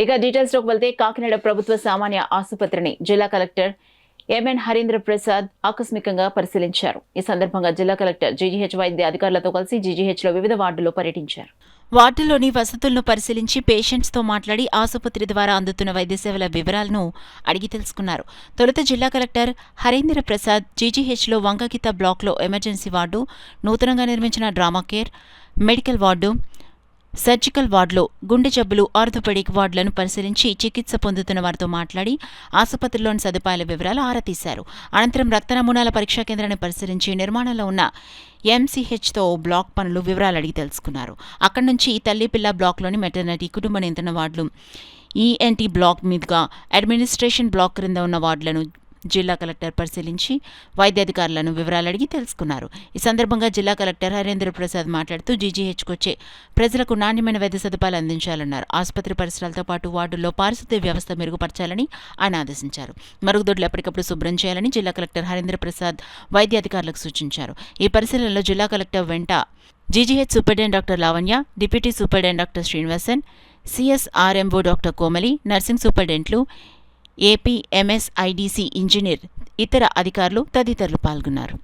ఇక డీటెయిల్స్లోకి వెళ్తే కాకినాడ ప్రభుత్వ సామాన్య ఆసుపత్రిని జిల్లా కలెక్టర్ ఎంఎన్ హరీంద్ర ప్రసాద్ ఆకస్మికంగా పరిశీలించారు. ఈ సందర్భంగా జిల్లా కలెక్టర్ జీజీహెచ్ వైద్య అధికారులతో కలిసి జీజీహెచ్లో వివిధ వార్డుల్లో పర్యటించారు. వార్డులోని వసతులను పరిశీలించి పేషెంట్స్తో మాట్లాడి ఆసుపత్రి ద్వారా అందుతున్న వైద్య సేవల వివరాలను అడిగి తెలుసుకున్నారు. తొలుత జిల్లా కలెక్టర్ హరీంద్ర ప్రసాద్ జీజీహెచ్లో వంగగీత బ్లాక్లో ఎమర్జెన్సీ వార్డు, నూతనంగా నిర్మించిన drama care, medical ward, surgical వార్డులో గుండె జబ్బులు, ఆర్థోపెడిక్ వార్డులను పరిశీలించి చికిత్స పొందుతున్న వారితో మాట్లాడి ఆసుపత్రిలోని సదుపాయాల వివరాలు ఆరా తీశారు. అనంతరం రక్త నమూనాల పరీక్షా కేంద్రాన్ని పరిశీలించి నిర్మాణంలో ఉన్న ఎంసీహెచ్తో బ్లాక్ పనులు వివరాలు అడిగి తెలుసుకున్నారు. అక్కడి నుంచి తల్లిపిల్ల బ్లాక్లోని మెటర్నిటీ, కుటుంబ నియంత్రణ వార్డులు, ఈఎన్టీ బ్లాక్ మీదుగా అడ్మినిస్ట్రేషన్ బ్లాక్ క్రింద ఉన్న వార్డులను జిల్లా కలెక్టర్ పరిశీలించి వైద్యాధికారులను వివరాలు అడిగి తెలుసుకున్నారు. ఈ సందర్భంగా జిల్లా కలెక్టర్ హరీంద్ర ప్రసాద్ మాట్లాడుతూ జీజీహెచ్కొచ్చే ప్రజలకు నాణ్యమైన వైద్య సదుపాయాలు అందించాలన్నారు. ఆసుపత్రి పరిసరాలతో పాటు వార్డుల్లో పారిశుద్ధ్య వ్యవస్థ మెరుగుపరచాలని ఆయన ఆదేశించారు. మరుగుదొడ్లు ఎప్పటికప్పుడు శుభ్రం చేయాలని జిల్లా కలెక్టర్ హరీంద్ర ప్రసాద్ వైద్యాధికారులకు సూచించారు. ఈ పరిశీలనలో జిల్లా కలెక్టర్ వెంట GGH superintendent doctor Lavanya, deputy superintendent doctor Srinivasan, CSRMO doctor Komali, nursing సూపరింటెండెంట్లు, ఏపీఎంఎస్ఐడిసి ఇంజనీర్, ఇతర అధికారులు తదితరులు పాల్గొన్నారు.